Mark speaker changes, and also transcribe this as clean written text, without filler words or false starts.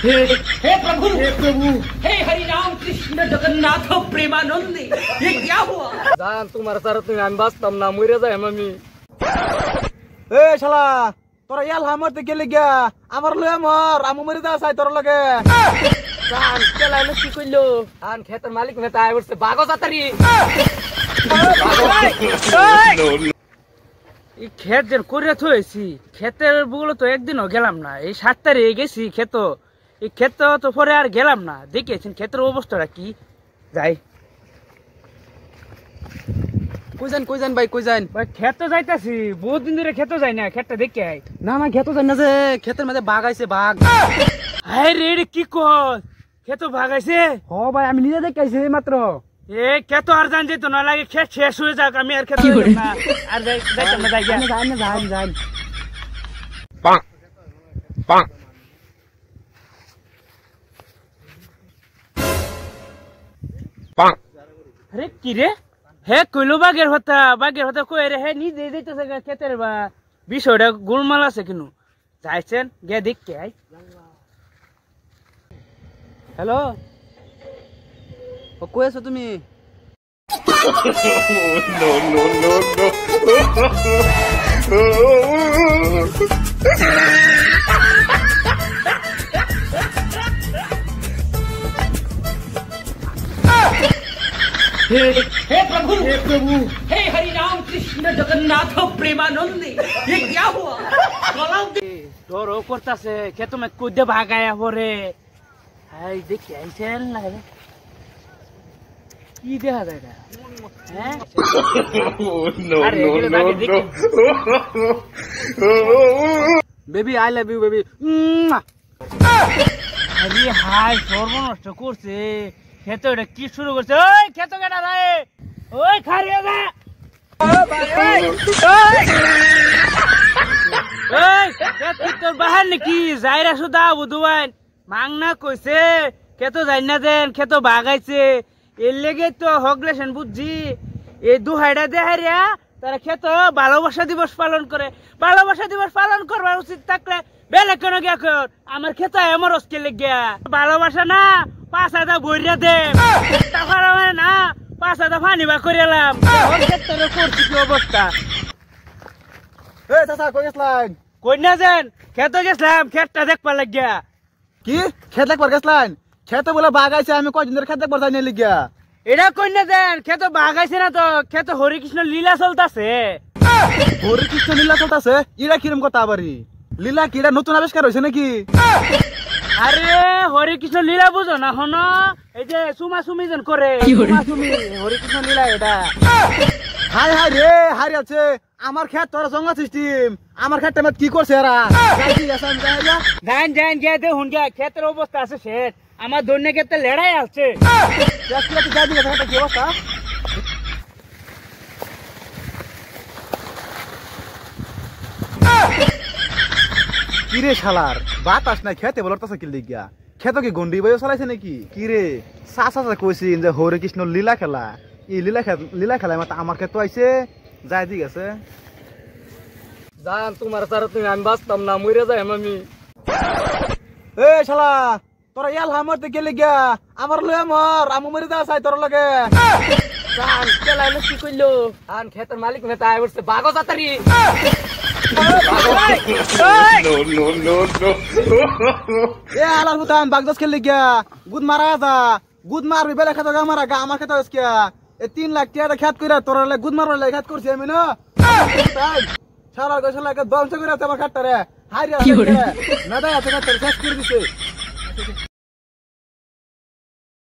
Speaker 1: हे प्रभु, हे प्रभु, हे हरि राम कृष्ण जगन्नाथ प्रेमानंदी, ये क्या हुआ?
Speaker 2: जान तुम्हारे सारा तुम्हें আমি বাঁচতাম না মরে যাই আমি।
Speaker 3: এ শালা তোরা ইয়াল হামরতে গেলে গিয়া আমার লয়ে মর আমু মরে যা চাই তোর লগে।
Speaker 2: জান কেলাইলো কি কইলো আন ক্ষেতের মালিক নেতা আই বলছে বাগো জাতারি। এই ক্ষেত যেন করে থইছি ক্ষেতের বুগুলো তো একদিনও গেলাম না, এই 7 তারিখে গেছি ক্ষেত, এই ক্ষেত তো পরে আর গেলাম না। দেখেছেন ক্ষেতের অবস্থাটা কি। যাই
Speaker 3: কই যান ভাই কই যান?
Speaker 2: ভাই ক্ষেত যাইতাছি, বহুত দিন ধরে ক্ষেত যাই না, ক্ষেতটা দেখে আই।
Speaker 3: না না খেতো যান না যে ক্ষেতের মধ্যে বাঘ আইছে বাঘ।
Speaker 2: হাই রে এটা কি কস, ক্ষেত ভাগাইছে?
Speaker 3: হ ভাই আমি নিজে দেখে আইছি মাত্র।
Speaker 2: এ ক্ষেত আর জান যেত না লাগে, ক্ষেত শেষ হয়ে যাক, আমি আর ক্ষেত যাইতাম না, আর যাইতাম না। যাই
Speaker 3: যান
Speaker 2: আরে কি রে, হে কইলো বাঘের হতা কই রে, হে নিজে যাইতেছে ক্ষেতের বা বিষয়টা গোলমাল আছে কিনু। যাইছেন গে দেখকে আই।
Speaker 3: হ্যালো ও কই আছো তুমি?
Speaker 1: हे प्रभु, हे प्रभु, हे हरि राम कृष्ण जगन्नाथ प्रेमानंदी, ये क्या हुआ?
Speaker 2: তোর ও করতেছে ক্ষেত মে কুদে ভাগায়া পরে। হাই দেখি আইছেন না কি দেখা যায় এটা, হ্যাঁ?
Speaker 3: Baby I love you baby.
Speaker 2: আরে হাই সর্বনষ্ট করছে ক্ষেত, এটা কি শুরু করছে? ওই ক্ষেত কেটা রে, ওই খারিয়া যা, তোর বাহার নাকি যাইরা সুদা বুধুয়ান মাংনা কইছে ক্ষেত যাই না দেন, ক্ষেত বাগাইছে, এর লেগে তো হগলেছেন বুঝছি। এই দুহাইটা দেহারিয়া তারা ক্ষেত ভালোবাসা দিবস পালন করে। ভালোবাসা দিবস পালন করবার উচিত থাকলে বেলে কেন গিয়া কর আমার ক্ষেত আমার অস্কে লেগিয়া ভালোবাসা না 5,000 ভরিয়া দে টাকা না 5,000 ফানি বা করে এলাম। করছি কি অবস্থা?
Speaker 3: এ চাচা কই গেছলেন?
Speaker 2: কই না যান ক্ষেত গেছিলাম, ক্ষেতটা দেখবার লাগিয়া।
Speaker 3: কি খেত দেখবার গেছলেন? খেতে বলে বাঘ আইছে, আমি কয়দিন ধরে খেত দেখবার যাই না লিগিয়া।
Speaker 2: এটা কই না যান ক্ষেত বাগাইছে না তো, ক্ষেত হরিকৃষ্ণ লীলা চলতাছে।
Speaker 3: হরিকৃষ্ণ লীলা চলতেছে? ইরা কিরম কথা আবারই লীলা কি? এটা নতুন আবিষ্কার হয়েছে নাকি?
Speaker 2: আরে হরিকৃষ্ণ লীলা বুঝো না হন, এই যে সুমা সুমি যেন করে হরিকৃষ্ণ লীলা এটা।
Speaker 3: হাই হাই রে হারি আছে আমার ক্ষেত তোরা জঙ্গল সিস্টেম, আমার ক্ষেত টাইমে কি করছে এরা?
Speaker 2: যান যান গিয়ে দেখুন গিয়া ক্ষেতের অবস্থা আছে শেষ, আমার দৈন্য ক্ষেত্রে লেড়াই আসছে।
Speaker 3: কি অবস্থা? কিরে শালার বাতাস নাই খেতে বলতেছে কি লিগা? খেত কি গন্ডি বই চালাইছে নাকি? কিরে চাচা কইছিন যে হরে কৃষ্ণ লীলা খেলা, এই লীলা খেলায় মাত্র আমার ক্ষেত আইছে যাই দিক আছে।
Speaker 2: জান তোমার সারা তুমি আমি বাঁচতাম না মরে যাই আমি।
Speaker 3: এ শালা তোরা ইয়াল হামরতে গেলে গিয়া আমার লয়ে মর আমু মরে যা চাই তোর লগে।
Speaker 2: জান কেলাইলো কি কইলো আন ক্ষেতের মালিক নেতা আই বলছে বাগো জাতারি।
Speaker 3: এ আলার হুতান বাগদাস খেললে গিয়া গুদ মারা যা, গুদ মারবি বেলে খেতে মারা গা আমার খেতে আজকে এ 3 লাখ টাকা খেত কইরা তোর গুদ মারবার লাগে খেত করছি আমি না। শালার গোশালা কে ধ্বংস করে আমার খেতটা রে হাই রে না দা আছে না তোর শেষ করে দিছে।